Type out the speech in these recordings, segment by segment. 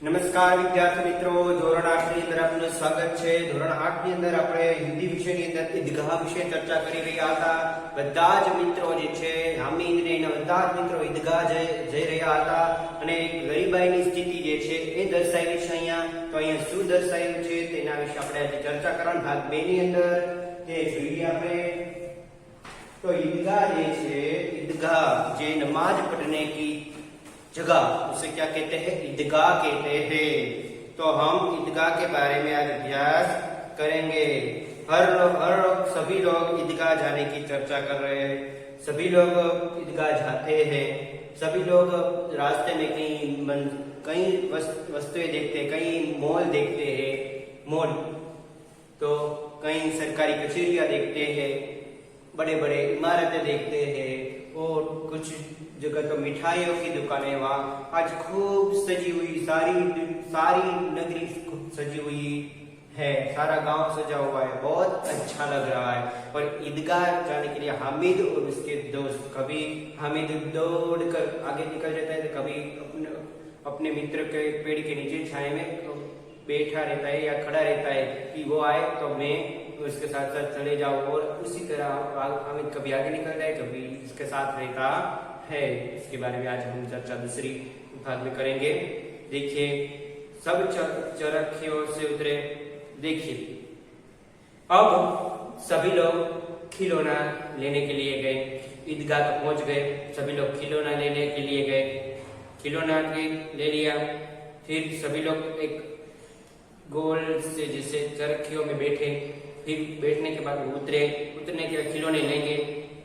નમસ્કાર વિદ્યાર્થી મિત્રો, ધોરણ 8 ની અંદર આપનું સ્વાગત છે। ધોરણ 8 ની અંદર આપણે હિન્દી વિષયની અંદર ઈદગાહ વિશે ચર્ચા કરી રહ્યા હતા। બધા જ મિત્રો જે છે હામિદ ને એના બધા જ મિત્રો ઈદગાહ જઈ રહ્યા હતા અને ગરીબાઈની સ્થિતિ જે છે એ દર્શાવી છે અહીંયા। તો અહીંયા શું દર્શાવ્યું છે તેના વિશે આપણે આજે ચર્ચા કરવાનો ભાગ 2 ની અંદર તે જોઈએ આપણે। तो ईदगाह ये है, ईदगाह जे नमाज पढ़ने की जगह, उसे क्या कहते हैं? ईदगाह कहते हैं। तो हम ईदगाह के बारे में आज अभ्यास करेंगे। सभी लोग ईदगाह जाने की चर्चा कर रहे हैं। सभी लोग ईदगाह जाते हैं। सभी लोग रास्ते में कई वस्तुएं देखते हैं, कई मॉल देखते हैं, मॉल तो कई सरकारी कचहरियां देखते हैं, बड़े बड़े इमारतें देखते हैं और कुछ जगह तो मिठाइयों की दुकानें वहाँ आज खूब सजी हुई, सारी नगरी खूब सजी हुई है, सारा गांव सजा हुआ है, बहुत अच्छा लग रहा है। और ईदगाह जाने के लिए हामिद और उसके दोस्त, कभी हामिद दौड़कर आगे निकल जाता है तो कभी अपने मित्र के पेड़ के नीचे छाए में बैठा रहता है या खड़ा रहता है कि वो आए तो मैं उसके साथ साथ चले जाऊं। और उसी तरह हामिद कभी आगे निकलता है, कभी इसके साथ रहता है। इसके बारे में आज हम चर्चा दूसरी भाग में करेंगे। देखिए, सब चरखियों से उतरे। देखिए, अब सभी लोग खिलौना लेने के लिए गए, ईदगाह तक पहुंच गए। सभी लोग खिलौना लेने के लिए गए, खिलौना ले लिया। फिर सभी लोग एक गोल से जैसे चरखियों में बैठे। फिर बैठने के बाद उतरने के बाद खिलौने लेंगे।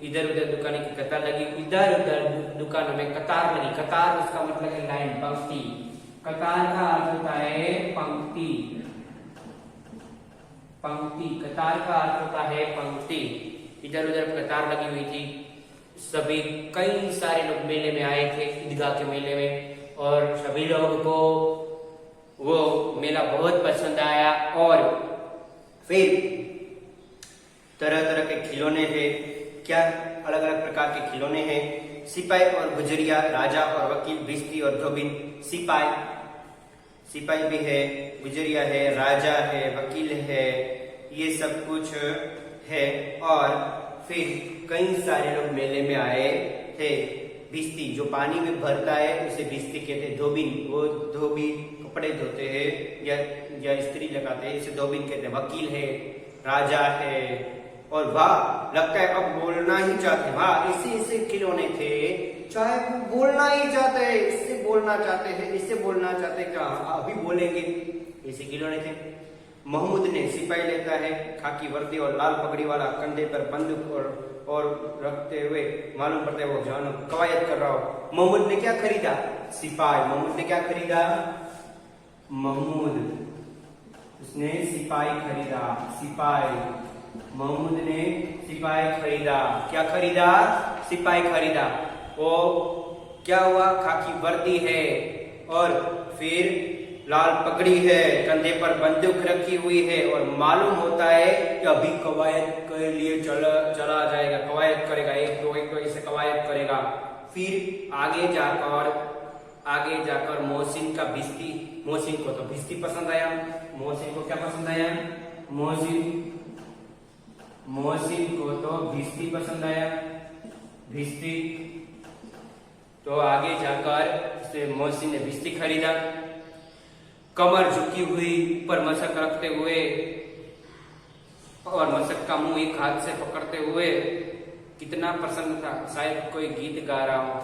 इधर उधर दुकानें की कतार लगी, इधर उधर दुकानों में कतार लगी। कतार उसका मतलब है लाइन, पंक्ति। कतार का अर्थ होता है पंक्ति। पंक्ति, कतार का अर्थ होता है पंक्ति। इधर उधर कतार लगी हुई थी। सभी कई सारे लोग मेले में आए थे, ईदगाह के मेले में, और सभी लोगों को वो मेला बहुत पसंद आया। और फिर तरह तरह के खिलौने हैं। क्या अलग अलग प्रकार के खिलौने हैं? सिपाही और गुजरिया, राजा और वकील, भिश्ती और धोबिन। सिपाही भी है, गुजरिया है, राजा है, वकील है, ये सब कुछ है। और फिर कई सारे लोग मेले में आए थे। भिश्ती जो पानी में भरता है उसे भिश्ती कहते हैं। धोबिन, वो धोबी कपड़े धोते हैं या इस्त्री लगाते हैं, इसे धोबिन कहते हैं। वकील है, राजा है। और वाह, लगता है अब बोलना ही चाहते। वाह, ऐसे खिलौने थे, चाहे बोलना ही चाहते हैं, इससे बोलना चाहते हैं, इससे बोलना चाहते हैं, क्या अभी बोलेंगे, ऐसे खिलौने थे। महमूद ने, सिपाही लेता है, खाकी वर्दी और लाल पगड़ी वाला, कंधे पर बंदूक और रखते हुए मालूम पड़ता है वो जानो कवायद कर रहा हो। महमूद ने क्या खरीदा? सिपाही। महमूद ने क्या खरीदा? महमूद, उसने सिपाही खरीदा। सिपाही, महमूद ने सिपाही खरीदा। क्या खरीदा? सिपाही खरीदा। वो क्या हुआ? खाकी वर्दी है और फिर लाल पगड़ी है, कंधे पर बंदूक रखी हुई है, और मालूम होता है कि अभी कवायद के लिए चला जाएगा, कवायद करेगा, एक दो ऐसे कवायद करेगा। फिर आगे जाकर मोहसिन का भिश्ती, मोहसिन को तो भिश्ती पसंद आया। मोहसिन को क्या पसंद आया? मोहसिन को तो भिश्ती पसंद आया। भिश्ती तो आगे जाकर मोहसिन ने भिश्ती खरीदा। कमर झुकी हुई, ऊपर मशक रखते हुए और मशक का मुंह एक हाथ से पकड़ते हुए कितना प्रसन्न था, शायद कोई गीत गा रहा हो।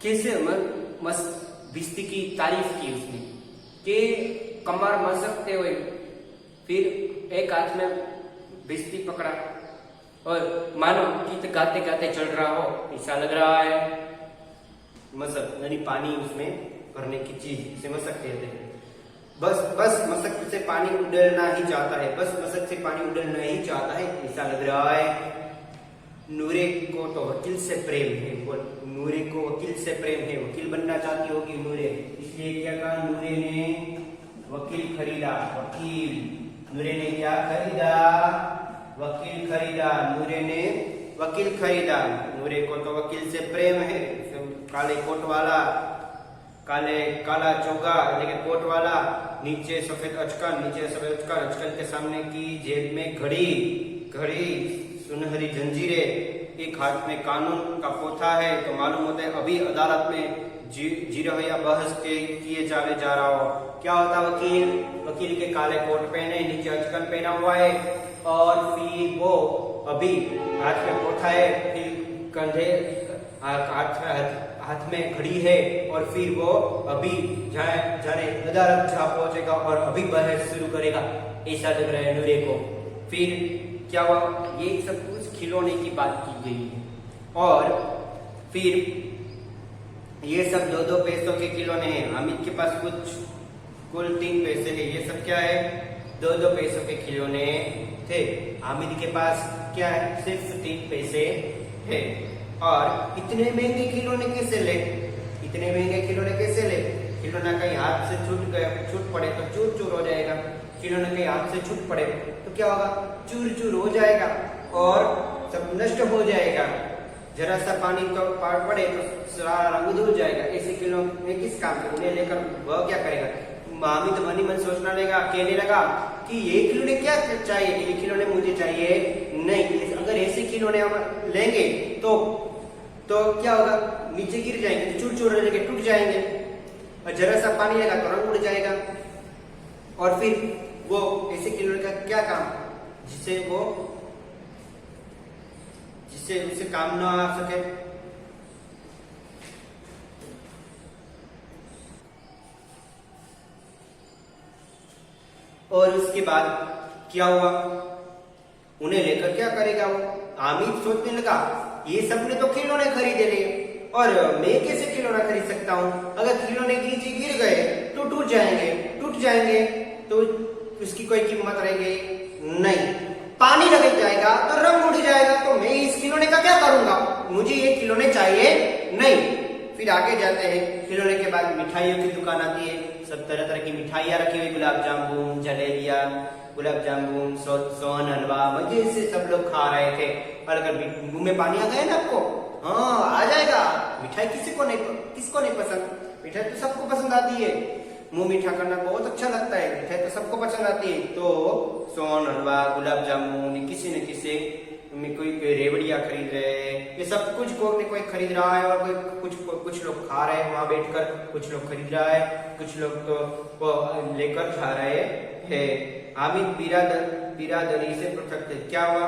कैसे भिश्ती की तारीफ की उसने कि कमर मसकते हुए, फिर एक हाथ में भिश्ती पकड़ा और मानो गीत गाते गाते चल रहा हो, ऐसा लग रहा है। मशक यानी पानी उसमें भरने की चीज, इसे मशक कहते हैं। बस मशक से पानी उड़ना ही चाहता है, बस मशक से पानी उड़ना ही चाहता है, ऐसा लग रहा है। नूरे को तो वकील से प्रेम है, नूरे को वकील से प्रेम है, वकील बनना चाहती होगी नूरे, इसलिए क्या कहा? नूरे ने वकील खरीदा। वकील, नूरे ने क्या खरीदा? वकील खरीदा। नूरे ने वकील खरीदा। नूरे को तो वकील से प्रेम है, काले कोट वाला काले काला चोगा यानी कि कोट वाला, नीचे सफेद अचकन, अचकन के सामने की जेब में घड़ी सुनहरी जंजीरें, एक हाथ में कानून का पोथा है। तो मालूम होता है अभी अदालत में जी रहो या बहस किए जा रहा हो। क्या होता वकील के काले कोट पहने, नीचे अचकन पहना हुआ है, और फिर वो अभी हाथ में पोथा है, फिर कंधे हाथ में घड़ी है, और फिर वो अभी जाने अदालत जा पहुंचेगा और अभी बहस शुरू करेगा, ऐसा लग रहा है नूरे को। फिर क्या हुआ, ये सब कुछ खिलौने की बात की गई है, और फिर ये सब 2-2 पैसों के खिलौने हैं। हामिद के पास कुल 3 पैसे है। ये सब क्या है, 2-2 पैसों के खिलौने थे। हामिद के पास क्या है, सिर्फ 3 पैसे है। और इतने महंगे खिलौने कैसे ले, खिलौना कहीं हाथ से छूट पड़े तो चूर हो जाएगा। खिलौना कहीं हाथ से छूट पड़े तो क्या होगा, चूर हो जाएगा और सब नष्ट हो जाएगा। जरा सा पानी तो पड़े तो सारा रंग धुल जाएगा। ऐसे खिलौने किस काम के, उन्हें लेकर वह क्या करेगा। हामिद तो मन ही मन सोचना लगा, कहने लगा कि ये खिलौने क्या चाहिए, ये खिलौने मुझे चाहिए नहीं। अगर ऐसे खिलौने हम लेंगे तो क्या होगा, नीचे गिर जाएंगे, चूर हो जाएंगे, टूट जाएंगे, और जरा सा पानी लगा तो रंग उड़ जाएगा। और फिर वो ऐसे खिलौने का क्या काम, जिससे उसे काम न आ सके। और उसके बाद क्या हुआ, उन्हें लेकर क्या करेगा वो। हामिद सोचने लगा, ये सबने तो खिलौने खरीदे ले, और मैं कैसे खिलौना खरीद सकता हूँ। अगर खिलौने नीचे गिर गए तो टूट जाएंगे तो उसकी कोई कीमत रहेगी नहीं। पानी लग जाएगा तो रंग उड़ जाएगा, तो मैं इस खिलौने का क्या करूंगा, मुझे ये खिलौने चाहिए नहीं। फिर आगे जाते हैं। खिलौने के बाद मिठाइयों की दुकान आती है। सब तरह की मिठाइयाँ रखी हुई, गुलाब जामुन, जलेबियाँ, सोन हलवा, मजे से सब लोग खा रहे थे। और अगर मुंह में पानी आ गया ना आपको, हाँ आ जाएगा। मिठाई किसको नहीं पसंद, मिठाई तो सबको पसंद आती है। मुंह मीठा करना बहुत अच्छा लगता है, मिठाई तो सबको पसंद आती है। तो सोन हलवा, गुलाब जामुन, किसी न किसी में कोई रेवड़ियाँ खरीद रहे हैं। ये सब कुछ कोई खरीद रहा है, और कुछ लोग खा रहे हैं वहां बैठकर, कुछ लोग खरीद रहा है, कुछ लोग तो लेकर जा रहे हैं। हामिद बिरादरी से पृथक थे। क्या हुआ,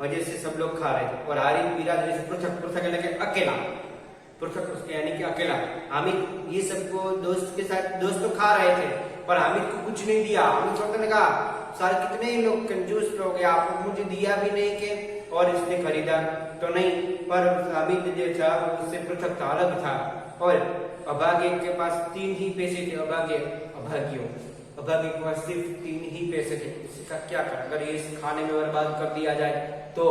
वजह से सब लोग खा रहे थे, और हामिद बिरादरी से पृथक यानी कि अकेला। हामिद ये सबको दोस्त तो खा रहे थे, पर हामिद को कुछ नहीं दिया। हामिद सोचने लगा, सारे कितने लोग कंजूस लोग हैं, आपको मुझे दिया भी नहीं के, और इसने खरीदा तो नहीं। पर हामिद जो था उससे पृथक था, अलग था। और अभागे के पास 3 ही पैसे थे। अभागे के पास सिर्फ 3 ही पैसे थे। इसका क्या कर, अगर ये खाने में बर्बाद कर दिया जाए तो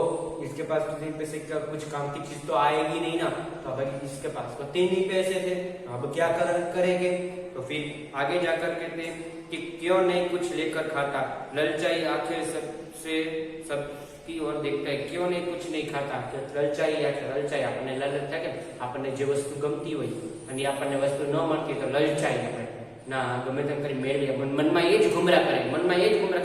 इसके पास 3 पैसे का कुछ काम की चीज तो आएगी नहीं ना। तो अभागे इसके पास तो 3 ही पैसे थे, अब क्या करेंगे। तो फिर आगे जाकर कहते हैं कि क्यों नहीं कुछ लेकर खाता, ललचाई आंखें सबकी ओर देखता है, क्यों नहीं कुछ नहीं खाता। ललचाई આપણને લલચ થાય કે આપણને જે વસ્તુ ગમતી હોય અને આપણને વસ્તુ ન મળતી તો લલચાઈ આપણે ના ગમે તેમ કરી મેળવીએ, મનમાં એ જ ઘુમરા કરે,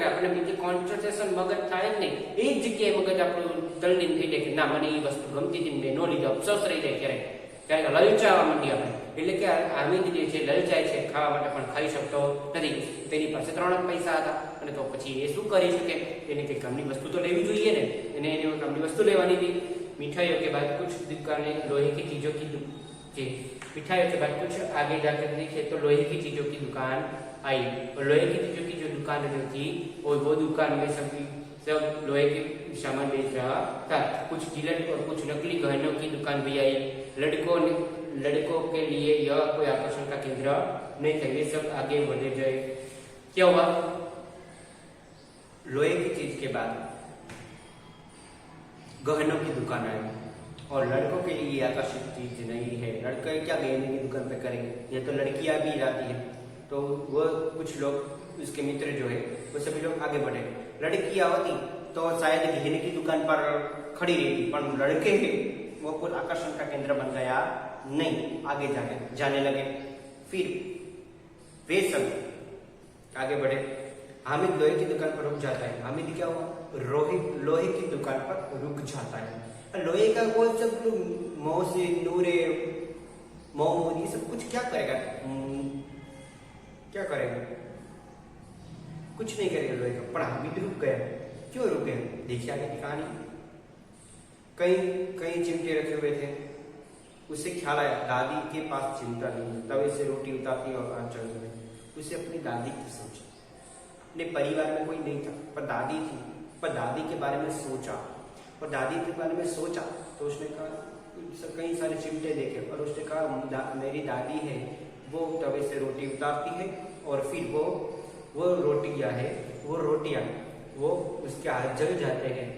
આપણને બીજી કોન્સન્ટ્રેશન મગજ થાય જ નહીં, એ જ જગ્યાએ મગજ આપણું તલ્લીન થઈ જાય કે ના મને એ વસ્તુ ગમતી હતી મેં ન લીધો, અફસોસ રહી જાય ક્યારેક લલચાવા માંડીએ આપણે। એટલે કે હામિદ જે છે લલચાય છે, ખાવા માટે પણ ખાઈ શકતો નથી। તેની પાસે 3 પૈસા હતા, અને તો પછી એ શું કરી શકે, એને કંઈક કામની વસ્તુ તો લેવી જોઈએ ને, એને કામની વસ્તુ લેવાની હતી। मिठाइयों के बाद कुछ दुकानें लोहे की चीजों की मिठाइयों के बाद कुछ आगे जाकर देखे तो लोहे की चीजों की दुकान आई, और लोहे की चीजों की जो दुकान जो थी वो दुकान में सब लोहे के सामान बेच रहा था। कुछ जिलट और कुछ नकली गहनों की दुकान भी आई। लड़कों के लिए यह कोई आकर्षण का केंद्र नहीं था। ये सब आगे बढ़े जाए। क्या हुआ, लोहे की चीज के बाद गहनों की दुकान आई, और लड़कों के लिए आकर्षित चीज नहीं है। लड़के क्या गहने की दुकान पे करेंगे, ये तो लड़कियां भी जाती है। तो वो कुछ लोग, उसके मित्र जो है वो सभी लोग आगे बढ़े। लड़कियां होती तो शायद गहने की दुकान पर खड़ी रहती, पर लड़के वो कुछ आकर्षण का केंद्र बन गया नहीं, आगे जाने लगे। फिर वे सब आगे बढ़े। हामिद लोहे की दुकान पर रुक जाता है। हामिद क्या हुआ? लोहे की दुकान पर रुक जाता है। लोहे का वो सब मोसे नूरे मोहम्मद ये सब कुछ क्या करेगा? क्या करेगा? कुछ नहीं करेगा लोहे का। पर हामिद रुक गया। क्यों रुक गया? देखिए आगे की कहानी। कई चिमटे रखे हुए थे। उसे ख्याल आया दादी के पास चिमटा नहीं, तवे से रोटी उतारती और आंचल में। उसे अपनी दादी की सोची। अपने परिवार में कोई नहीं था, पर दादी थी। पर दादी के बारे में सोचा, और दादी के बारे में सोचा तो उसने कहा, कई सारे चिमटे देखे और उसने कहा मेरी दादी है, वो तवे से रोटी उतारती है और फिर वो रोटियां वो उसके हाथ जल जाते हैं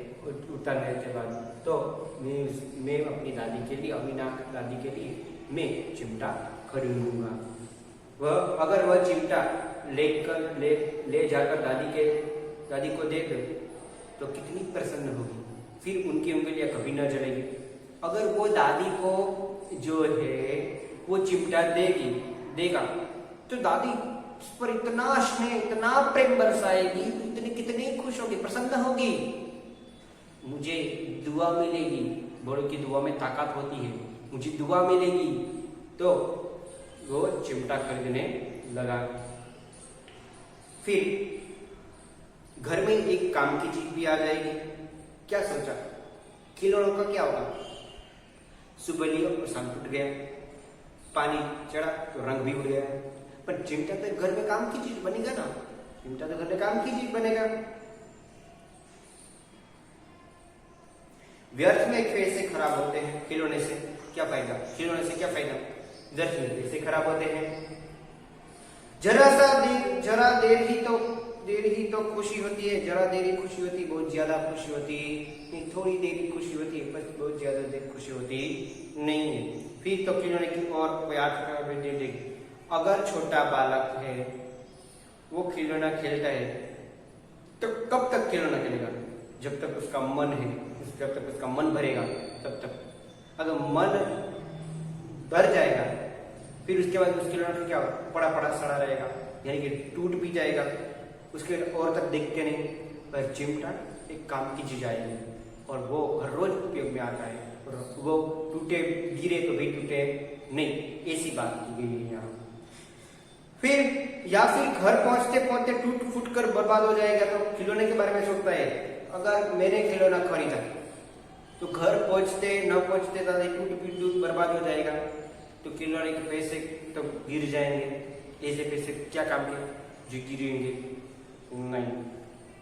उतारने के बाद। तो मैं अपनी दादी के लिए, अमीना दादी के लिए मैं चिमटा खरीदूंगा। अगर वह चिमटा ले जाकर दादी को दे दे तो कितनी प्रसन्न होगी। फिर उनकी उंगलियां कभी न जलेगी। अगर वो दादी को जो है वो चिमटा देगा तो दादी उस पर इतना स्नेह, इतना प्रेम बरसाएगी, कितनी खुश होगी, प्रसन्न होगी। मुझे दुआ मिलेगी, बड़ों की दुआ में ताकत होती है, मुझे दुआ मिलेगी। तो वो चिमटा खरीदने लगा। फिर घर में एक काम की चीज भी आ जाएगी। क्या सोचा? खिलौनों का क्या होगा? सुबह लिया और शाम टूट गया, पानी चढ़ा तो रंग भी उड़ गया। पर चिमटा तो घर में काम की चीज बनेगा ना, चिमटा तो घर में काम की चीज बनेगा। व्यर्थ में पैसे खराब होते हैं, खिलौने से क्या फायदा? खिलौने से क्या फायदा? व्यर्थ में पैसे खराब होते हैं। जरा देर ही तो खुशी होती है, जरा देर ही खुशी होती, बहुत ज्यादा खुशी होती नहीं, थोड़ी देर ही खुशी होती है, बस बहुत ज्यादा देर खुशी होती नहीं है। फिर तो खिलौने की और देख। अगर छोटा बालक है, वो खिलौना खेलता है तो कब तक खिलौना खेलेगा? जब तक उसका मन है, जब तक उसका मन भरेगा तब तक। अगर मन भर जाएगा फिर उसके बाद उस खिलौना क्या पड़ा सड़ा रहेगा, यानी कि टूट भी जाएगा, उसके और तक देखते नहीं। पर चिमटा एक काम की चीज आएगी और वो हर रोज उपयोग में आता है, और वो टूटे गिरे तो भी टूटे नहीं, ऐसी बात की गई है यहाँ। फिर या फिर घर पहुंचते टूट फूट कर बर्बाद हो जाएगा तो खिलौने के बारे में सोचता है। अगर मैंने खिलौना खरीदा तो घर पहुंचते न पहुंचते टूट बर्बाद हो जाएगा, तो खिलौने के पैसे तो गिर जाएंगे। ऐसे पैसे क्या काम के जो गिरेंगे नहीं।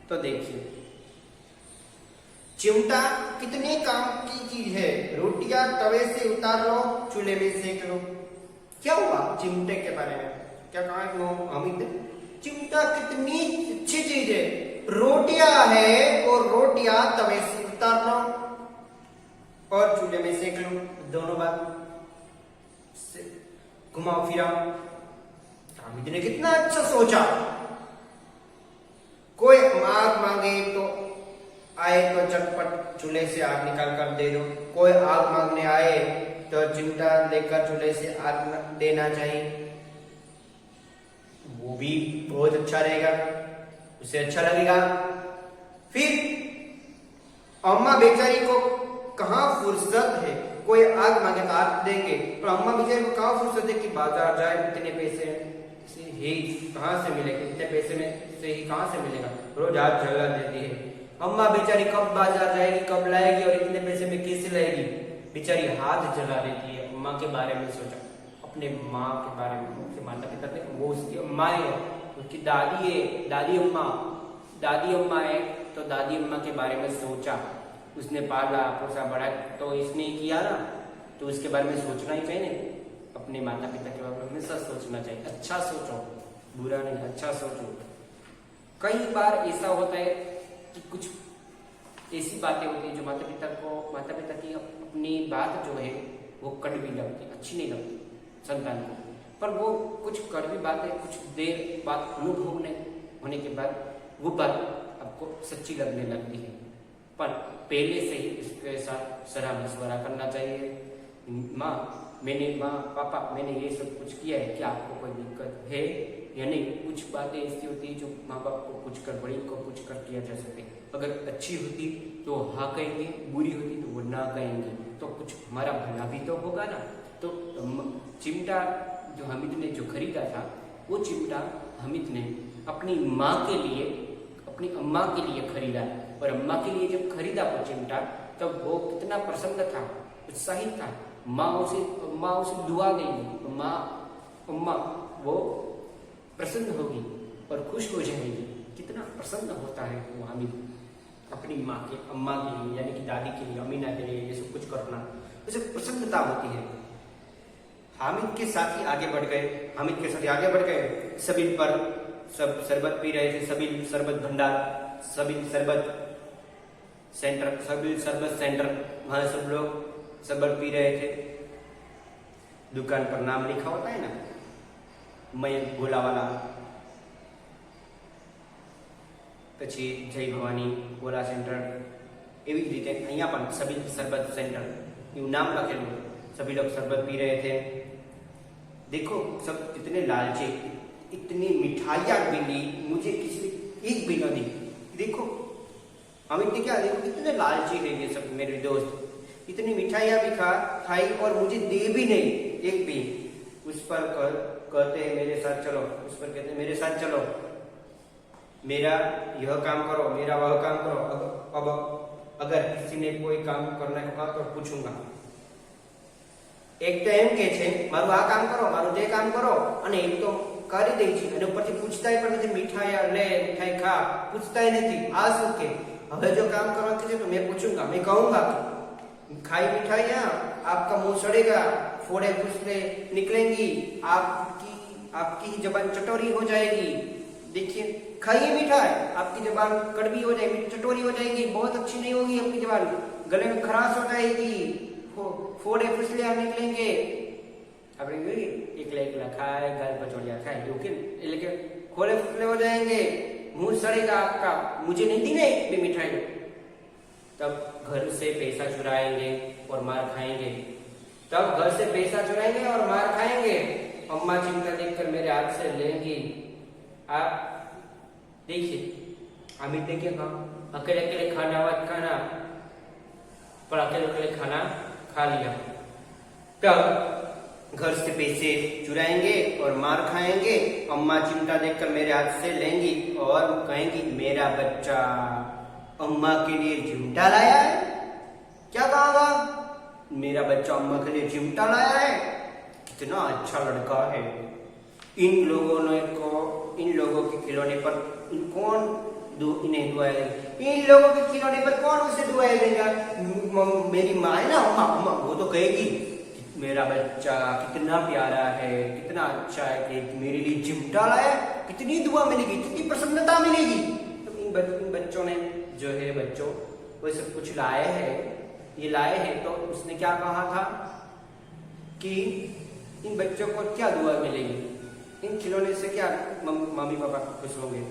तो देखिए चिमटा कितने काम की चीज है। रोटियां तवे से उतार लो, चूल्हे में सेक लो। क्या हुआ चिमटे के बारे में? क्या कहा हामिद? चिमटा कितनी अच्छी चीज है। रोटियां है और रोटियां तवे से उतार लो और चूल्हे में सेक लो, दोनों बात घुमाओ फिराओ। हामिद ने कितना अच्छा सोचा। कोई आग मांगे तो आए तो झटपट चूल्हे से आग निकाल कर दे दो। कोई आग मांगने आए तो चिमटा लेकर चूल्हे से आग देना चाहिए, वो भी बहुत अच्छा रहेगा, उसे अच्छा लगेगा। फिर अम्मा बेचारी को कहाँ फुर्सत है, कोई आग मांगे तो आग देंगे, पर अम्मा बेचारी को कहाँ फुर्सत है कि बाजार जाए, इतने पैसे ही कहाँ से मिलेंगे, इतने पैसे में से ही कहाँ से मिलेगा, रोज हाथ जला देती है। अम्मा बेचारी कब बाजार जाएगी, कब लाएगी और इतने पैसे में कैसे लाएगी, बेचारी हाथ जला देती है। अम्मा के बारे में सोचा, अपने माँ के बारे में, उसके माता पिता थे, वो उसकी अम्मा है, उसकी दादी है, दादी अम्मा है, तो दादी अम्मा के बारे में सोचा। उसने पाला पोसा बड़ा तो इसने किया ना, तो उसके बारे में सोचना ही चाहिए। अपने माता पिता के बारे में हमेशा सोचना चाहिए। अच्छा सोचो, बुरा नहीं, अच्छा सोचो। कई बार ऐसा होता है कि कुछ ऐसी बातें होती है जो माता पिता की अपनी बात जो है वो कड़वी लगती, अच्छी नहीं लगती संतान को, पर वो कुछ कड़वी बातें कुछ देर बाद अनुभव होने के बाद वो बात आपको सच्ची लगने लगती है। पर पहले से ही इसके साथ सलाह मशवरा करना चाहिए। माँ मैंने माँ पापा मैंने ये सब कुछ किया है, क्या आपको कोई दिक्कत है या नहीं। कुछ बातें ऐसी होती है जो माँ बाप को पूछ कर, बड़ी को पूछ कर किया जा सके। अगर अच्छी होती तो हाँ कहेंगे, बुरी होती तो वो ना कहेंगे, तो कुछ हमारा भला भी तो होगा ना। तो चिमटा जो हामिद ने जो खरीदा था, वो चिमटा हामिद ने अपनी माँ के लिए, अपनी अम्मा के लिए खरीदा। और अम्मा के लिए जब खरीदा वो चिमटा, तब वो कितना प्रसन्न था, उत्साहित था। माँ उसे दुआ देगी, अम्मा वो प्रसन्न होगी और खुश हो जाएगी। कितना प्रसन्न होता है वो हामिद अपनी माँ के, अम्मा के लिए, यानी कि दादी के लिए, अमीना के लिए ये सब कुछ करना, उसे प्रसन्नता होती है। हामिद के साथी आगे बढ़ गए। सबील पर सब शरबत पी रहे थे। सबील शरबत भंडार, सबील शरबत सेंटर, वहां सब लोग शरबत पी रहे थे। दुकान पर नाम लिखा होता है ना, मयंक गोलावाला, પછી જય ભવાની ગોલા સેન્ટર, એવી જ રીતે અહીંયા પણ સબીલ शरबत सेंटर એવું નામ લખેલું। सभी लोग शरबत पी रहे थे। देखो सब कितने लालची, इतनी मिठाइयाँ भी ली, मुझे किसी ने एक भी न दी। देखो हामिद ने क्या, देखो कितने लालची है ये सब मेरे दोस्त, इतनी मिठाइयाँ भी खाई और मुझे दे भी नहीं एक भी। उस पर कहते हैं मेरे साथ चलो, उस पर कहते हैं मेरे साथ चलो, मेरा यह काम करो, मेरा वह काम करो। अब अगर किसी ने कोई काम करने को कहा तो पूछूंगा। एक तो एम के छे मारू आ काम करो, मारू ते काम करो, અને એક તો કરી દે છે અને ઉપરથી પૂછતાય પણ નથી, મીઠાઈ લે, મીઠાઈ ખા, પૂછતાય નથી। આ શું કે હવે जो काम करवा के तो मैं पूछूंगा, मैं कहूंगा खाई मिठाइयाँ आपका मुंह सड़ेगा, फोड़े फुसले निकलेंगी, आपकी जबान चटोरी हो जाएगी। देखिए खाइए मिठाई, आपकी जबान कड़वी हो जाएगी, चटोरी हो जाएगी, बहुत अच्छी नहीं होगी आपकी जबान, गले में खराश हो जाएगी, फोड़े फुसले निकलेंगे। આપણે એકલા ખાય, ગાલ પચોડિયા ખાય, એટલે કે फोड़े फुसले हो जाएंगे, मुंह सड़ेगा आपका, मुझे नहीं दी नहीं भी मिठाई। तब घर से पैसा चुराएंगे और मार खाएंगे, अम्मा चिमटा देखकर मेरे हाथ से लेंगी। आप देखिए हामिद ने क्या कहा, अकेले अकेले खाना मत खाना, पर अकेले खाना खा लिया। तब घर से पैसे चुराएंगे और मार खाएंगे, अम्मा चिमटा देखकर मेरे हाथ से लेंगी और कहेंगी मेरा बच्चा अम्मा के लिए चिमटा लाया है। क्या कहा, मेरा बच्चा अम्मा के लिए चिमटा लाया है, कितना अच्छा लड़का है। इन लोगों के खिलौने पर कौन इन्हें दुआएं देंगे, इन लोगों के खिलौने पर कौन उसे दुआएं देगा। मेरी माँ है ना, अम्मा वो तो कहेगी मेरा बच्चा कितना प्यारा है, कितना अच्छा है कि मेरे लिए चिमटा लाया, कितनी दुआ मिलेगी, कितनी प्रसन्नता मिलेगी। तो इन बच्चों ने जो है वो सब कुछ लाए हैं। तो उसने क्या कहा था कि इन बच्चों को क्या दुआ मिलेगी, इन खिलौने से क्या मम्मी पापा खुश होंगे,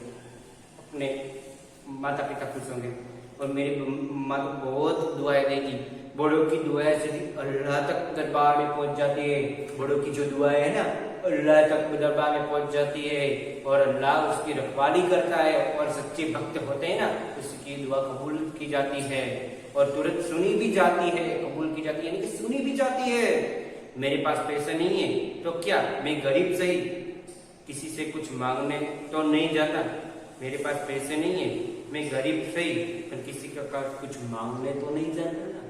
अपने माता पिता खुश होंगे, और मेरी माँ तो बहुत दुआएं देगी। बड़ों की दुआएं से अल्लाह तक दरबार में पहुंच जाती है। बड़ों की जो दुआएं है ना, अल्लाह तक दरबार में पहुंच जाती है, और अल्लाह उसकी रखवाली करता है, और सच्चे भक्त होते हैं ना, उसकी दुआ कबूल की जाती है और तुरंत सुनी भी जाती है, कबूल की जाती है, यानी कि सुनी भी जाती है। मेरे पास पैसे नहीं है तो क्या, मैं गरीब सही, किसी से कुछ मांगने तो नहीं जाता, मेरे पास पैसे नहीं है, मैं गरीब सही, पर किसी का कुछ मांगने तो नहीं जाता ना,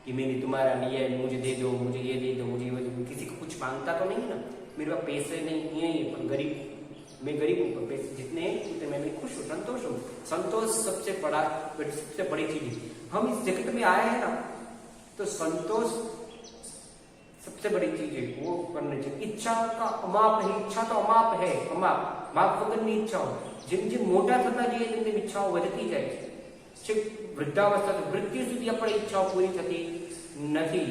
कि मैंने तुम्हारा लिया है, मुझे दे दो, मुझे ये दे दो, मुझे वो दे दो, किसी को कुछ मांगता तो नहीं है ना। मेरे पास पैसे नहीं है, पर मैं गरीब हूँ, पर पैसे जितने हैं उतने मैं खुश हूँ, संतोष हूँ। संतोष सबसे बड़ी चीज है। हम इस जगत में आए हैं ना, तो संतोष सबसे बड़ी चीज है, वो करनी चाहिए। इच्छा का अमाप है, इच्छा तो अमाप है, माप वगરની ઈચ્છાઓ જેમ જેમ મોટા થતા જઈએ તેમ ઈચ્છાઓ વધતી જાય છે। છેક વૃદ્ધાવસ્થા મૃત્યુ સુધી આપણી ઈચ્છાઓ પૂરી થતી નથી,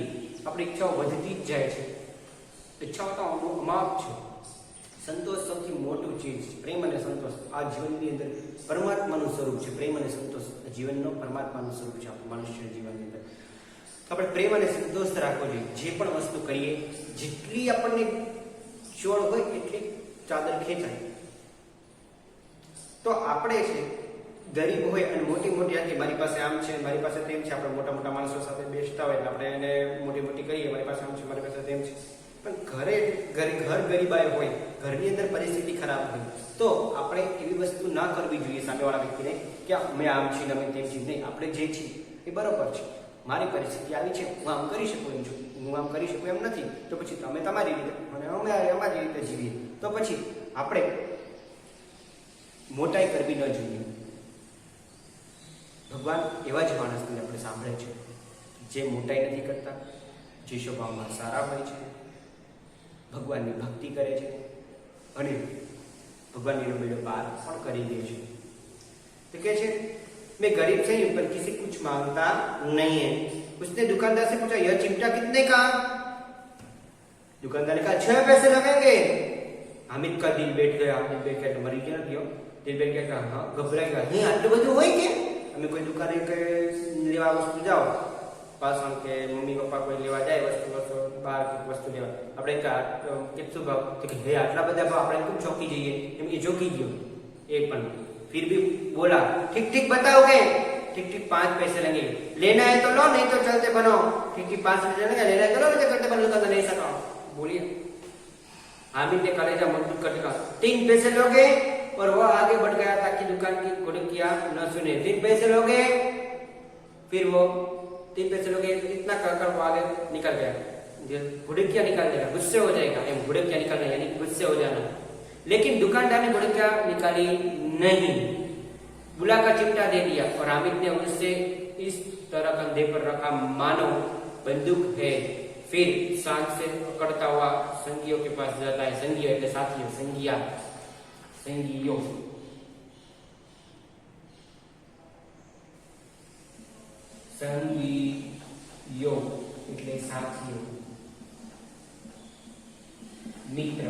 આપણી ઈચ્છાઓ વધતી જ જાય છે। ઈચ્છાઓ તો અમાપ છે। સંતોષ સૌથી મોટું ચીજ, પ્રેમ અને સંતોષ આ જીવનની અંદર પરમાત્માનું સ્વરૂપ છે। પ્રેમ અને સંતોષ જીવનનો પરમાત્માનું સ્વરૂપ છે, આપણું મનુષ્ય જીવનની અંદર। આપણે પ્રેમ અને સંતોષ રાખવો જોઈએ. જે પણ વસ્તુ કરીએ જેટલી આપણને ચોળ હોય એટલી ચાદર ખેંચાય. તો આપણે છે ગરીબ હોય અને મોટી મોટી મારી પાસે આમ છે મારી પાસે તેમ છે, આપણે મોટા મોટા માણસો સાથે બેસતા હોય એટલે આપણે એને મોટી મોટી કહીએ મારી પાસે આમ છે મારી પાસે તેમ છે. પણ ઘર ગરીબાઈ હોય, ઘરની અંદર પરિસ્થિતિ ખરાબ હોય તો આપણે એવી વસ્તુ ના કરવી જોઈએ સામેવાળા વ્યક્તિને કે અમે આમ છીએ અમે તેમ છીએ. નહીં, આપણે જે છીએ એ બરોબર છે, મારી પરિસ્થિતિ આવી છે, હું આમ કરી શકું એમ છું, હું આમ કરી શકું એમ નથી, તો પછી તમે તમારી રીતે અને અમે અમારી રીતે જીવીએ. તો પછી આપણે મોટાઈ કરવી ન જોઈએ. ભગવાન એવા જ માણસને આપણે સાંભળે છે જે મોટાઈ નથી કરતા, જે સ્વભાવમાં સારા હોય છે, ભગવાનની ભક્તિ કરે છે અને ભગવાનની બેડો પાર પણ કરી દે છે. तो क्या है, मैं गरीब से पर किसी कुछ मांगता नहीं है. उसने दुकानदार से पूछा यह चिमटा कितने का? दुकानदार ने कहा 6 पैसे लगेंगे. हामिद का दिल बैठ गया. दिल बैठ गया तो मरी गया क्यों? दिल बैठ गया हाँ घबराई गया. नहीं आटલું બધું હોય કે અમે કોઈ દુકાને કે લેવા વસ્તુ જાઓ પાછળ કે મમ્મી પપ્પા કોઈ લેવા જાય વસ્તુ બહાર વસ્તુ લેવા આપણે કેટલું ભાવ તો કે હે આટલા બધા ભાવ આપણે કેમ ચોકી જઈએ એમ કે જોકી ગયો. એ પણ फिर भी बोला ठीक ठीक बताओगे? ठीक ठीक 5 पैसे लगेंगे. लेना है तो लो नहीं तो चलते बनो. ठीक ठीक 5 पैसे लगेंगे. लेना है तो लो नहीं तो चलते बनो. तो नहीं सका. बोलिए हामिद ने कलेजा मजबूत करके कहा 3 पैसे लोगे? और वो आगे बढ़ गया ताकि दुकान की गुड़किया न सुने. 3 पैसे लोगे? फिर वो 3 पैसे लोगे इतना कर वो आगे निकल गया. गुड़किया निकाल देगा, गुस्से हो जाएगा. गुड़किया निकालना यानी गुस्से हो जाना. लेकिन दुकानदार ने गुड़किया निकाली नहीं, बुलाकर चिमटा दे दिया और हामिद ने उससे इस तरह कंधे पर रखा मानो बंदूक है. फिर सांस से पकड़ता हुआ संगियों के पास जाता है. संगियों એટલે સાથીઓ, संगियों એટલે સાથીઓ, મિત્ર,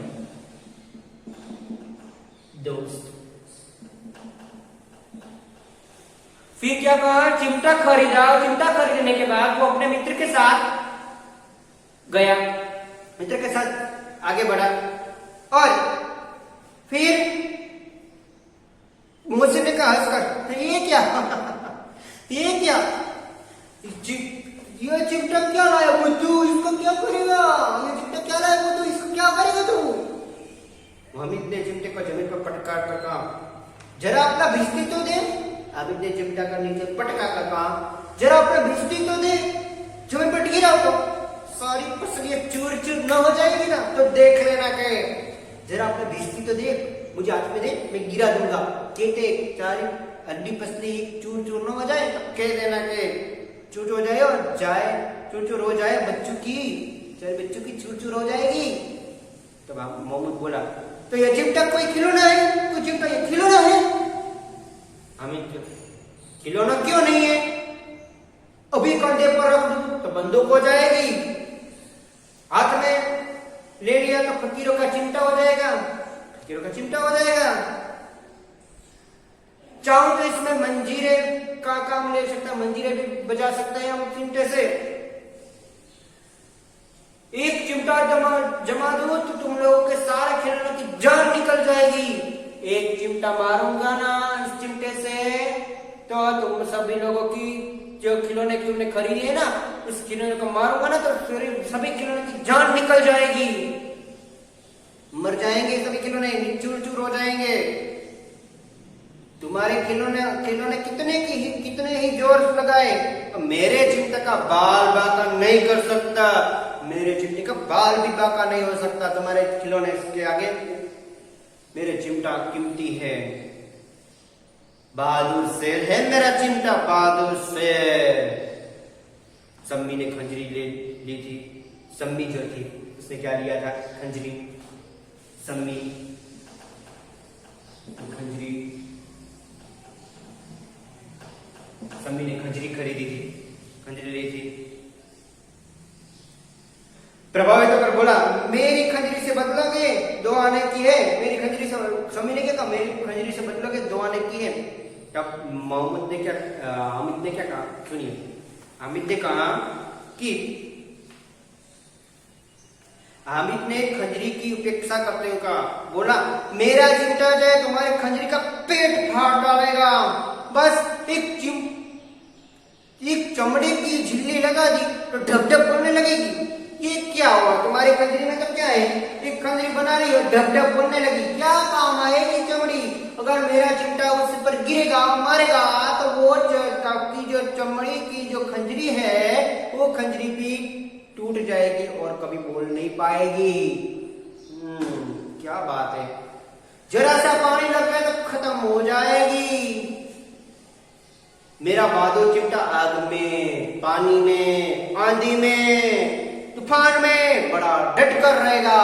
दोस्त. फिर क्या कहा? चिमटा खरीदा. चिमटा खरीदने के बाद वो अपने मित्र के साथ गया, मित्र के साथ आगे बढ़ा और फिर मुझसे ने कहा हंसकर ये क्या ये क्या ये चिमटा क्या लाया बुद्धू? इसको क्या करेगा? ये चिमटा क्या लाया बुद्धू? इसको क्या करेगा तू? हामिद ने चिमटे को जमीन पर पटका कर कहा जरा अपना भिस्ती तो दे. हामिद ने चिमटा का नीचे पटका कर कहा जरा अपना भिस्ती तो दे. जमीन पर गिरा तो सारी पसलियां चूर चूर न हो जाएगी ना तो देख लेना. के जरा अपना भिस्ती तो दे, मुझे हाथ में दे, मैं गिरा दूंगा. कहते सारी हड्डी पसली चूर चूर न हो जाए तो कह देना के चूर हो जाए और जाए चूर चूर हो जाए बच्चों की चूर चूर हो जाएगी. तो मोहम्मद बोला तो ये चिमटा कोई खिलौना है? कोई चिमटा ये खिलौना है? हामिद खिलौना क्यों नहीं है? अभी कंधे पर रख दूं तो बंदूक हो जाएगी. हाथ में ले लिया तो फकीरों का चिमटा हो जाएगा. चाहूं तो इसमें मंजीरे का काम ले सकता, मंजीरे भी बजा सकते हैं हम चिमटे से. एक चिमटा जमा दो तो तुम लोगों के सारे खिलौनों की जान निकल जाएगी. एक चिमटा मारूंगा ना इस चिमटे से तो तुम सभी लोगों की जो खिलौने की उन्हें खरीदी है ना उस खिलौने को मारूंगा ना तो सभी खिलौने की जान निकल जाएगी. मर जाएंगे सभी खिलौने, चूर चूर हो जाएंगे. तुम्हारे खिलौने कितने ही जोर लगाए मेरे चिमटे का बाल बाका नहीं कर सकता. मेरे चिमटे का बाल भी बाका नहीं हो सकता तुम्हारे खिलौने के आगे. मेरे चिमटा कीमती है, बहादुर शेर है मेरा चिमटा, बहादुर शेर. सम्मी ने खंजरी ली थी. सम्मी जो थी उसने क्या लिया था? खंजरी. सम्मी ने खंजरी खरीदी थी, खंजरी ली थी. प्रभावित होकर बोला मेरी खंजरी से बदलोगे? 2 आने की है. मेरी खंजरी से सम्मी ने क्या कहा? मेरी खंजरी से बदलोगे? 2 आने की है. तब हामिद ने क्या कहा? सुनिए. हामिद ने कहा कि हामिद ने खंजरी की उपेक्षा करते हुए कहा, बोला मेरा चिमटा जो है तुम्हारे खंजरी का पेट फाड़ डालेगा। बस एक चमड़े की झिल्ली लगा दी तो ढक ढक बोलने लगेगी। ये क्या हुआ, तुम्हारी खंजरी में तो क्या है, एक खंजरी बना रही हो ढक ढक बोलने लगी, क्या काम आएगी चमड़ी। अगर मेरा चिमटा उस पर गिरेगा मारेगा तो वो की जो चमड़ी की जो खंजरी है वो खंजरी भी टूट जाएगी और कभी बोल नहीं पाएगी। क्या बात है, जरा सा पानी लग गया तो खत्म हो जाएगी। मेरा बहादुर चिमटा आग में, पानी में, आंधी में, तूफान में बड़ा डट कर रहेगा।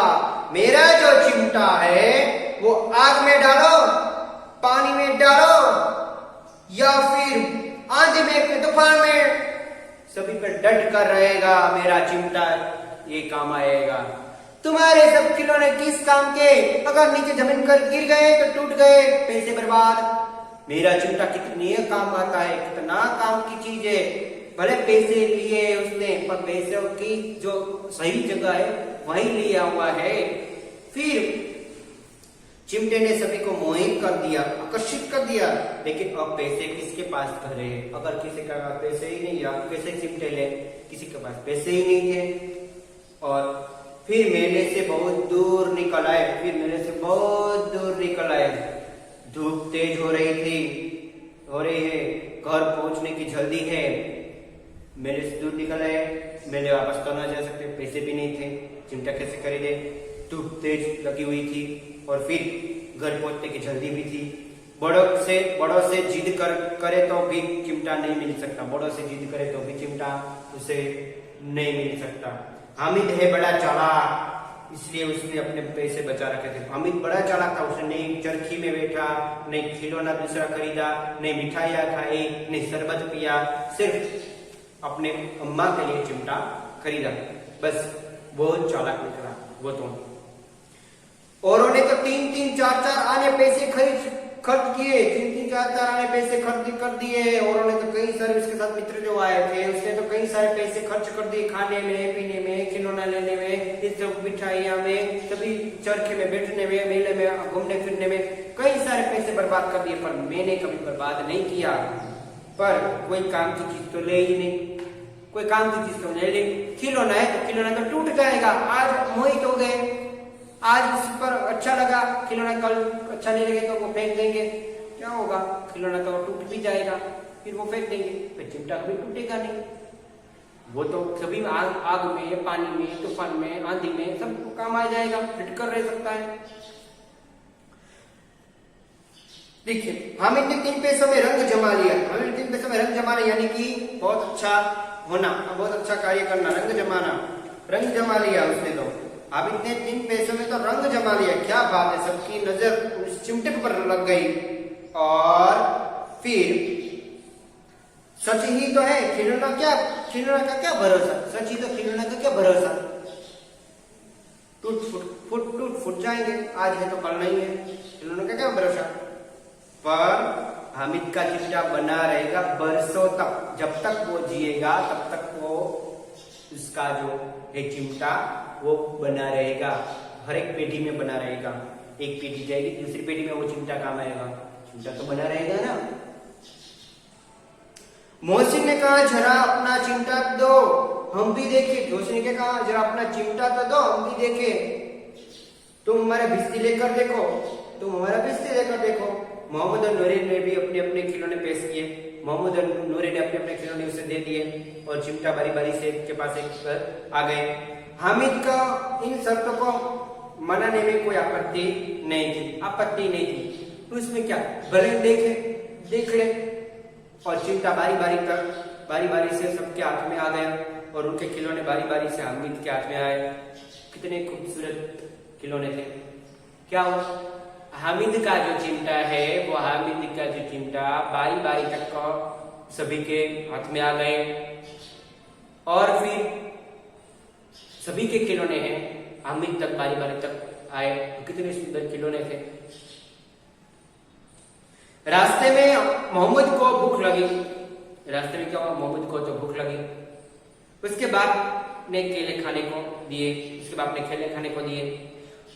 मेरा जो चिमटा है वो आग में डालो, पानी में डालो या फिर आंधी में, तूफान में, सभी पर डट कर रहेगा। मेरा चिमटा ये काम आएगा। तुम्हारे सब खिलौने किस काम के, अगर नीचे जमीन पर गिर गए तो टूट गए, पैसे बर्बाद। मेरा चिमटा कितने काम आता है, कितना काम की चीज है। भले पैसे लिए उसने, पर पैसों की जो सही जगह है वहीं लिया हुआ है। फिर चिमटे ने सभी को मोहित कर दिया, आकर्षित कर दिया। लेकिन अब पैसे किसके पास करे, अगर किसी का पैसे ही नहीं, आप कैसे चिमटे ले, किसी के पास पैसे ही नहीं थे। और फिर मेले से बहुत दूर निकल आए, धूप तेज हो रही है, घर पहुंचने की जल्दी है। मेले से दूर निकल आए, मेले वापस तो ना जा सकते, पैसे भी नहीं थे, चिमटा कैसे खरीदे, धूप तेज लगी हुई थी और फिर घर पहुंचने की जल्दी भी थी। बड़ों से जिद करे तो भी चिमटा नहीं मिल सकता, बड़ों से जिद करे तो भी चिमटा उसे नहीं मिल सकता। हामिद है बड़ा चालाक, इसलिए उसने अपने पैसे बचा रखे थे। हामिद बड़ा चालाक था, उसने नहीं चरखी में बैठा, नहीं खिलौना दूसरा खरीदा, नहीं मिठाइयाँ खाई, नहीं शरबत पिया, सिर्फ अपने अम्मा के लिए चिमटा खरीदा। बस बहुत चालाक निकला वो तो। औरों ने तो 3-3, 4-4 आने पैसे खर्च किए, 3-3, 4-4 आने पैसे खर्च कर दिए। औरों ने तो कई सारे उसके साथ मित्र जो आए थे उसने तो कई सारे पैसे खर्च कर दिए, खाने में, पीने में, खिलौना लेने में, इस सब मिठाइयां में, सभी चरखे में बैठने में, मेले में घूमने फिरने में कई सारे पैसे बर्बाद कर दिए। पर मैंने कभी बर्बाद नहीं किया। पर कोई काम की चीज तो ले ही नहीं, कोई काम की चीज तो ले ली। खिलौना है तो खिलौना तो टूट जाएगा। आज मोहित हो गए, आज इस पर अच्छा लगा खिलौना, कल अच्छा नहीं लगेगा वो फेंक देंगे, क्या होगा, खिलौना तो टूट भी जाएगा, फिर वो फेंक देंगे, फिर चिमटा कभी टूटेगा नहीं। वो तो सभी आग में, पानी में, तूफान में, आंधी में सब काम आ जाएगा, फिट कर रह सकता है। देखिए हामिद ने 3 पैसों में रंग जमा लिया। हामिद ने 3 पैसों में रंग जमाना यानी कि बहुत अच्छा होना, बहुत अच्छा कार्य करना, रंग जमा लिया उसने तो। हामिद ने 3 पैसों में तो रंग जमा लिया। क्या बात है, सबकी नजर उस चिमटे पर लग गई। और फिर सच ही तो है, खिलौना का क्या भरोसा, सच ही तो खिलौना का क्या भरोसा, टूट फुट जाएंगे, आज है तो कल नहीं है, खिलौना का क्या भरोसा। पर हामिद का चिमटा बना रहेगा बरसों तक, जब तक वो जिएगा तब तक वो उसका जो है चिमटा वो बना रहेगा, हर एक पीढ़ी में बना रहेगा। एक पीढ़ी जाएगी दूसरी पीढ़ी में वो चिमटा काम आएगा, चिमटा तो बना रहेगा ना। मोहसिन ने कहा जरा अपना चिमटा दो हम भी देखें। जोशी ने कहा जरा अपना चिमटा तो दो हम भी देखें। तुम हमारा भिस्ती लेकर देखो, तुम हमारा भिस्ती लेकर देखो। मोहम्मद और नूरी ने भी अपने अपने खिलौने पेश किए। मोहम्मद और नूरी ने अपने अपने खिलौने उसे दे दिए और चिमटा बारी बारी से के पास एक आ गए। हामिद का इन शर्तों को मनाने में कोई आपत्ति नहीं थी। उसमें क्या, भले देख ले। और चिमटा बारी बारी से सबके हाथ में आ गया और उनके खिलौने बारी बारी से हामिद के हाथ में आए। कितने खूबसूरत खिलौने थे। क्या हुआ, हामिद का जो चिमटा है वो बारी बारी तक सभी के हाथ में आ गए। और फिर सभी के खिलौने हैं हामिद तक बारी बारी तक आए। कितने सुंदर खिलौने थे। रास्ते में मोहम्मद को भूख लगी। रास्ते में क्या हुआ, मोहम्मद को तो भूख लगी। उसके बाप ने केले खाने को दिए, उसके बाप ने केले खाने को दिए।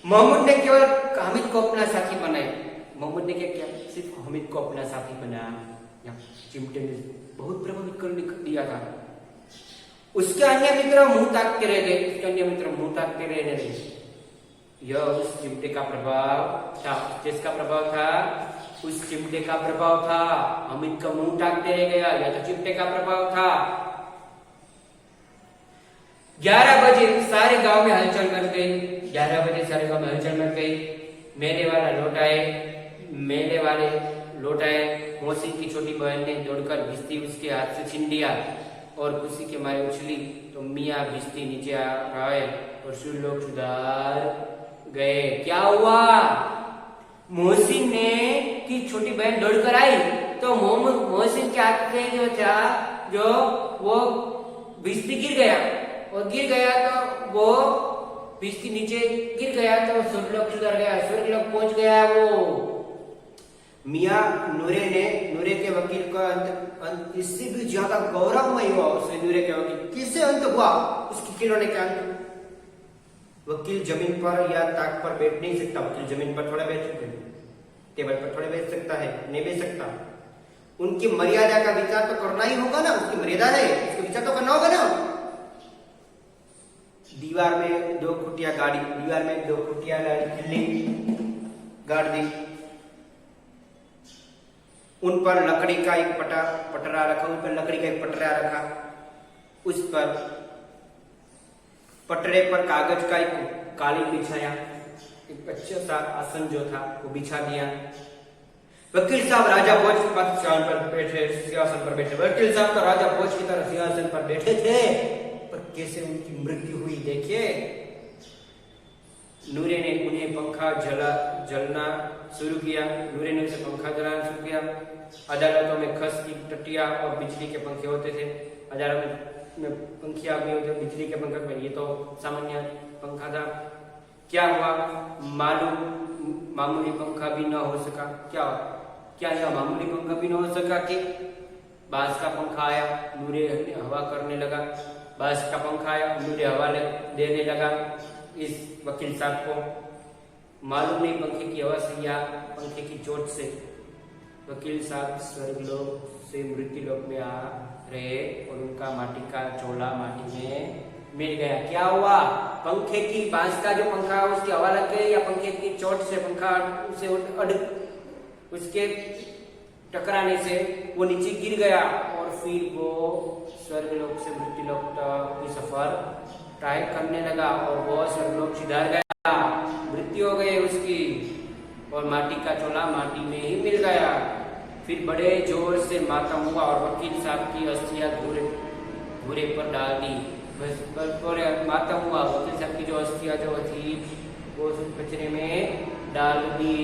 मोहम्मद ने केवल हामिद को अपना साथी बनाया। मोहम्मद ने क्या किया? सिर्फ हामिद को अपना साथी बनाया। चिमटे ने बहुत प्रभावित कर दिया था। उसके अन्य मित्र मुंह ताकते रह गए, उसके अन्य मित्र मुंह ताकते रहने लगे। यह उस चिमटे का प्रभाव था। जिसका प्रभाव था? उस चिमटे का प्रभाव था। हामिद का मुंह ताकते रह गया, यह तो चिमटे का प्रभाव था। 11 बजे सारे गांव में हलचल मच गई। 11 बजे सारे गांव में हलचल मच गई। मेले वाले लौट आए। मौसी की छोटी बहन ने दौड़कर भिश्ती उसके हाथ से छीन लिया और खुशी के मारे उछली तो मियाँ भिश्ती नीचे आए और सब लोग सुधार गए। क्या हुआ? मोहसिन ने की छोटी बहन दौड़कर आई तो मोहसिन के हाथ से जो था वो भिश्ती गिर गया और गिर गया तो वो भिश्ती नीचे गिर गया तो स्वर्गलोक सुधर गया, स्वर्गलोक पहुंच गया। वो मियाँ नूरे के वकील का अंत इससे भी ज्यादा गौरवमय हुआ। उसने नूरे के वकील किससे अंत हुआ? उसके खिलौने के अंत। वकील जमीन पर या ताक पर बैठ नहीं सकता। वकील जमीन पर थोड़ा बैठ सकता है, टेबल पर थोड़ा बैठ सकता है, नहीं बैठ सकता। उनकी मर्यादा का विचार तो करना ही होगा ना। उसकी मर्यादा है, उसका विचार तो करना होगा ना। दीवार में 2 खुटिया गाड़ी गाड़ दी। उन पर लकड़ी का एक पटरा रखा। उस पर पटरे पर कागज का एक कालीन बिछाया। एक अच्छा सा आसन जो था वो बिछा दिया। वकील साहब राजा भोज सिंहासन पर बैठे। वकील साहब तो राजा भोज की तरह सिंहासन पर बैठे थे, पर कैसे उनकी मृत्यु हुई देखिए। नूरे ने उन्हें पंखा जलना शुरू किया। अदालतों में खस की टटिया और बिजली के पंखे होते थे। अदालत में पंखिया भी होते, बिजली के पंखे में, ये तो सामान्य पंखा था। क्या हुआ? मामूली पंखा भी न हो सका। क्या यह मामूली पंखा भी न हो सका कि बांस का पंखा आया, नूरे हवा करने लगा। बांस का पंखा आया, नूरे हवा देने लगा इस वकील साहब को। मालूम नहीं पंखे की हवा से या पंखे की चोट से वकील साहब स्वर्गलोक से मृत्यु लोक में आ रहे और उनका माटी का चोला माटी में मिल गया। क्या हुआ? पंखे की बांस का जो पंखा उसकी हवा लग गई या पंखे की चोट से पंखा उसके टकराने से वो नीचे गिर गया और फिर वो स्वर्गलोक से मृत्युलोक तक की सफर तय करने लगा और वो स्वर्गलोक सिधार गया। मृत्यु हो गई उसकी और माटी का चोला माटी में ही मिल गया। फिर बड़े जोर से मातम हुआ और वकील साहब की अस्थियां घूरे पर डाल दी। बस मातम हुआ। वकील साहब की जो अस्थियां जो थी वो कचरे में डाल दी।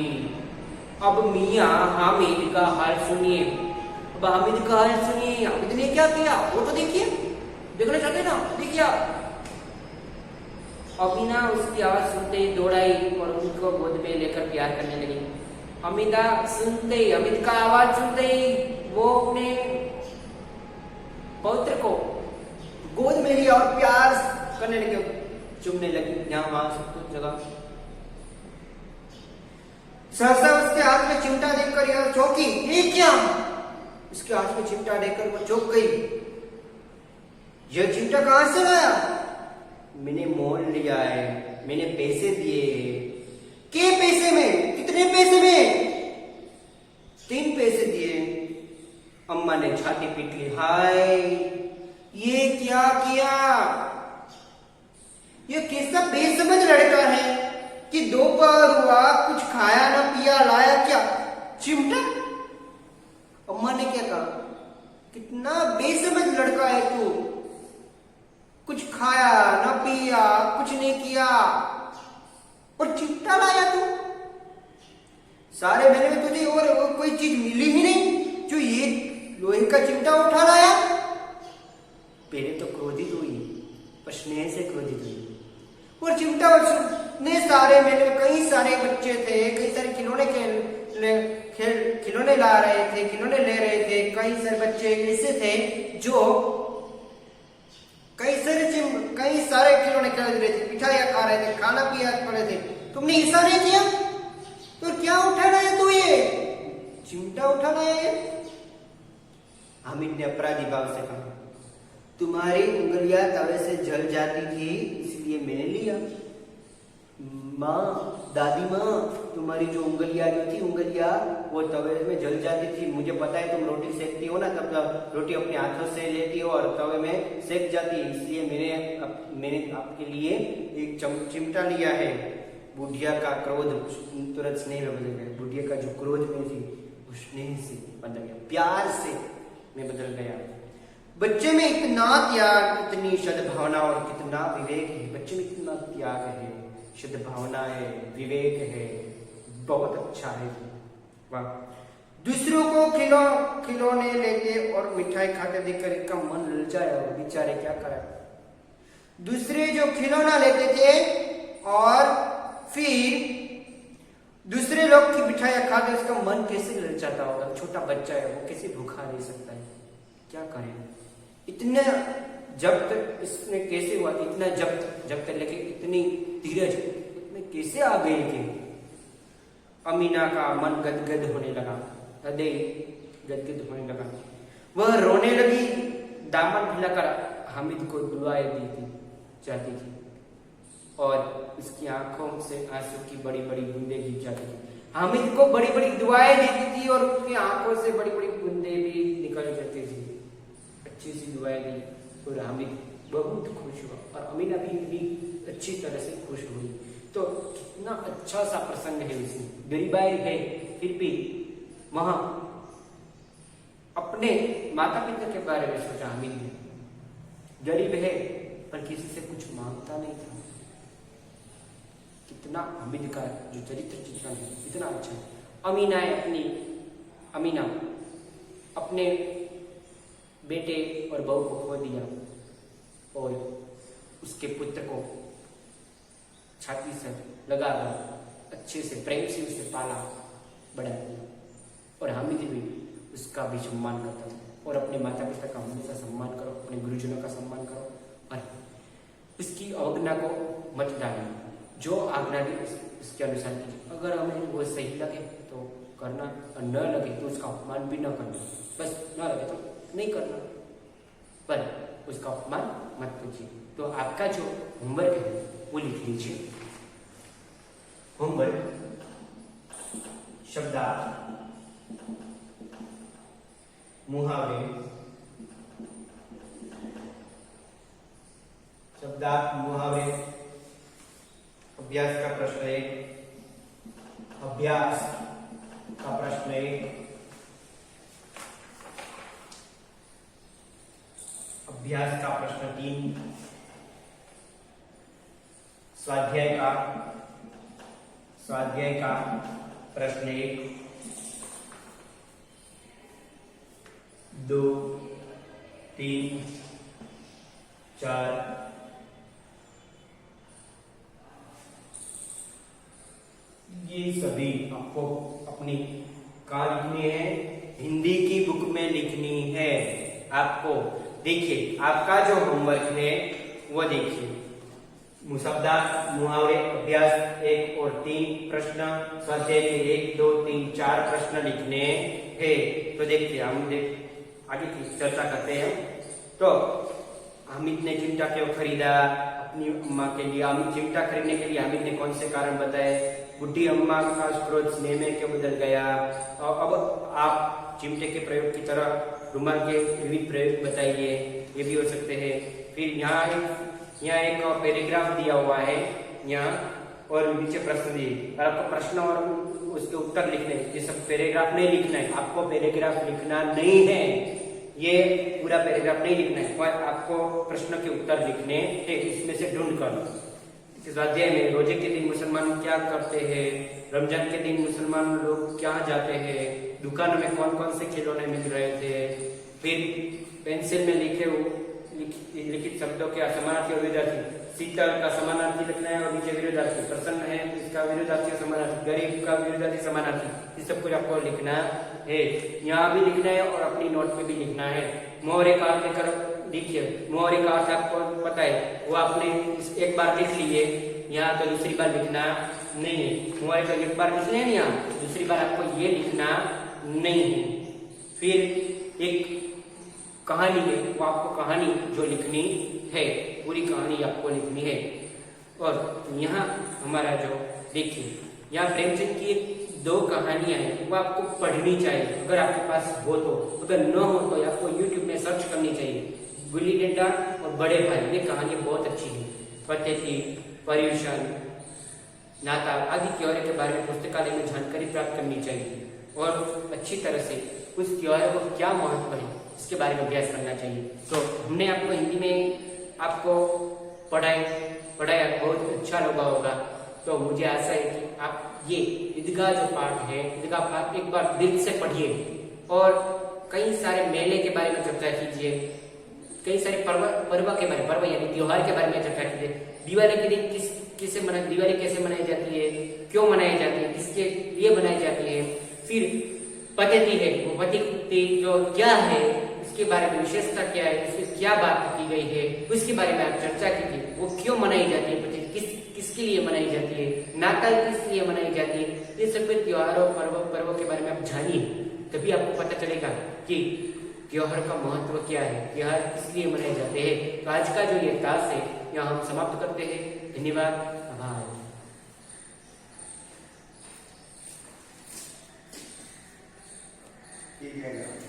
अब मियाँ हामिद का हाल सुनिए। हामिद ने क्या किया वो तो देखिए, देखना चाहते ना, देखिए। अमीना उसकी आवाज सुनते ही दौड़ाई और उनको गोद में लेकर प्यार करने लगी। हामिद का आवाज सुनते ही वो अपने पौत्र को गोद में लिया और प्यार करने लगे, चुमने लगी यहाँ वहां सब कुछ जगह। सहसा उसके हाथ में चिमटा देखकर यह चौंकी। ये क्या? उसके हाथ में चिमटा देखकर वो चौंक गई। यह चिमटा कहां से लाया? मैंने मोल लिया है, मैंने पैसे दिए। के पैसे में? कितने पैसे में? 3 पैसे दिए। अम्मा ने छाती पीट ली। हाय, ये क्या किया? ये कैसा बेसमझ लड़का है कि दोपहर हुआ कुछ खाया ना पिया, लाया क्या? चिमटा। अम्मा ने क्या कहा? कितना बेसमझ लड़का है तू, कुछ खाया ना पिया, कुछ नहीं किया और चिमटा लाया तू। सारे मेले में तुझे और कोई चीज मिली ही नहीं जो ये लोहे का चिमटा उठा लाया। पहले तो क्रोधित हुई, पर स्नेह से क्रोधित हुई। और चिमटा ने सारे मेले में कई सारे बच्चे थे, कई सारे खिलौने ला रहे थे, खिलौने ले रहे थे। कई सारे बच्चे ऐसे थे जो कई सारे खिलौने खेल रहे थे, मिठाइयाँ खा रहे थे, खाना पिया पड़े थे, तुमने ऐसा नहीं किया? तो क्या उठाना है तू? ये चिमटा उठाना है? हामिद ने अपराधी भाव से कहा, तुम्हारी उंगलियां तवे से जल जाती थी इसलिए मैंने लिया। माँ, दादी माँ, तुम्हारी जो उंगलियां जो थी उंगलियां वो तवे में जल जाती थी, मुझे पता है तुम रोटी सेकती हो ना, तब रोटी अपने हाथों से लेती हो और तवे में सेक जाती है, इसलिए मैंने आपके लिए एक चिमटा लिया है। बुढ़िया का क्रोध तुरंत स्नेह में बदल गया। बुढ़िया का जो क्रोध में थी वो स्नेह से बदल गया, प्यार से में बदल गया। बच्चे में इतना त्याग, इतनी सद्भावना और कितना विवेक है। बच्चे में इतना त्याग है, सद्भावना है, विवेक है, बहुत अच्छा है। वाह। दूसरों को खिलौने लेते और मिठाई खाते देखकर इनका मन ललचाया और बेचारे क्या करा। दूसरे जो खिलौना लेते थे और फिर दूसरे लोग की मिठाइयाँ खाते, उसका मन कैसे ललचाता होगा। छोटा बच्चा है, वो कैसे भूखा रह सकता है, क्या करें। इतने जब्त इसने कैसे हुआ, इतना जब्त लेके इतनी धीरज इसमें कैसे आ गई थी। अमीना का मन गदगद होने लगा, हृदय गदगद होने लगा। वह रोने लगी, दामन फैलाकर हामिद को दुआएं दी थी जाती थी और उसकी आंखों से आंसू की बड़ी बड़ी बूंदें गिर जाती थी। हामिद को बड़ी बड़ी दुआएं देती थी और उसकी आंखों से बड़ी बड़ी बूंदें भी निकल जाती थी। अच्छी सी दुआएं दी और हामिद बहुत खुश हुआ और अमीना भी अच्छी तरह से खुश हुई। तो कितना अच्छा सा प्रसंग है इसमें। गरीबाई है फिर भी वहां अपने माता पिता के बारे में सोचा हामिद ने। गरीब है पर किसी से कुछ मांगता नहीं था। कितना हामिद का जो चरित्र चित्रण है इतना अच्छा है। अमीना अपने बेटे और बहू को खो दिया और उसके पुत्र को छाती से लगाकर अच्छे से प्रेम से उसे पाला बड़ा किया और हामिद भी उसका भी सम्मान करता था। और अपने माता पिता का हमेशा सम्मान करो, अपने गुरुजनों का सम्मान करो और उसकी अवज्ञा को मत डालना। जो आज्ञा दी उसके अनुसार कीजिए। अगर हमें वो सही लगे तो करना और न लगे तो उसका अपमान भी न करना। बस न लगे तो नहीं करना, पर उसका अपमान मत कीजिए। तो आपका जो होमवर्क है वो लिख लीजिए। होमवर्क: शब्दार्थ, मुहावरे, शब्दार्थ मुहावरे, अभ्यास का प्रश्न 1, अभ्यास का प्रश्न 1, अभ्यास का प्रश्न 3, स्वाध्याय का प्रश्न 1, 2, 3, 4, ये सभी आपको अपनी कहाँ लिखनी है? हिंदी की बुक में लिखनी है आपको। देखिए आपका जो होमवर्क है वो देखिए, शब्दार्थ मुहावरे अभ्यास 1 और 3 प्रश्न, स्वाध्याय के 1, 2, 3, 4 प्रश्न लिखने हैं। तो देखिए हम आगे की चर्चा करते हैं। तो हामिद ने चिमटा क्यों खरीदा अपनी अम्मा के लिए? चिमटा खरीदने के लिए हामिद ने कौन से कारण बताए? बुढ़ी अम्मा का क्रोध स्नेह में क्यों बदल गया? और अब आप चिमटे के प्रयोग की तरह रुमाल के विविध प्रयोग बताइए, ये भी हो सकते हैं। फिर यहाँ एक पैराग्राफ दिया हुआ है यहाँ और नीचे प्रश्न दिए और आपको प्रश्न और उसके उत्तर लिखने। ये सब पैराग्राफ नहीं लिखना है, आपको पैराग्राफ लिखना नहीं है, ये पूरा पैराग्राफ नहीं लिखना है, पर आपको प्रश्न के उत्तर लिखने हैं। इसमें से ढूंढ कर इस अध्याय में रोजे के दिन मुसलमान क्या करते हैं, रमजान के दिन मुसलमान लोग क्या जाते हैं, दुकानों में कौन कौन से खिलौने मिल रहे थे, फिर पेंसिल में लिखित शब्दों के समानार्थी और विरोधार्थी। शीतल का समानार्थी लिखना है और नीचे विरोधार्थी। प्रसन्न है इसका विरोधार्थी और समानार्थी। गरीब का विरोधार्थी समानार्थी। इस सब कुछ आपको लिखना है, यहाँ भी लिखना है और अपनी नोट में भी लिखना है। मोहरे का लेकर देखिए मुहावरे का अर्थ आपको पता है, वो आपने एक बार लिख लिए, यहाँ तो दूसरी बार लिखना नहीं है। मुहावरे तो एक बार लिख लें यहाँ, दूसरी बार आपको ये लिखना नहीं है। फिर एक कहानी है, वो आपको कहानी जो लिखनी है, पूरी कहानी आपको लिखनी है। और यहाँ हमारा जो देखिए यहाँ प्रेमचंद की 2 कहानियां हैं, वो आपको पढ़नी चाहिए अगर आपके पास हो तो। अगर न हो तो आपको YouTube में सर्च करनी चाहिए, गुल्ली डंडा और बड़े भाई, ये कहानी बहुत अच्छी है। पद्धति, पर्यूषण, नाता आदि त्योहारों के बारे में पुस्तकालय में जानकारी प्राप्त करनी चाहिए और अच्छी तरह से उस त्योहार को क्या महत्व है इसके बारे में अभ्यास करना चाहिए। तो हमने आपको हिंदी में आपको पढ़ाया बहुत अच्छा लगा होगा। तो मुझे आशा है कि आप ये ईदगाह जो पाठ है, ईदगाह पाठ एक बार दिल से पढ़िए और कई सारे मेले के बारे में चर्चा कीजिए, कई सारे पर्व के बारे में, पर्व यानी त्योहार के बारे में चर्चा कीजिए। दिवाली के दिन दिवाली कैसे मनाई जाती है, क्यों मनाई जाती है, किसके लिए बनाई जाती है। फिर पद्धति है, वो पद्धति जो क्या है, उसके बारे में विशेषता क्या है, उसमें क्या बात की गई है, उसके बारे में आप चर्चा कीजिए। वो क्यों मनाई जाती है, किसके लिए मनाई जाती है, नाताल किस लिए मनाई जाती है, ये सब त्योहारों पर्वों के बारे में आप जानिए, तभी आपको पता चलेगा कि त्योहार का महत्व क्या है, त्योहार किस लिए मनाए जाते हैं। तो आज का जो ये क्लास है यहाँ हम समाप्त करते हैं। धन्यवाद, आभार। ठीक है।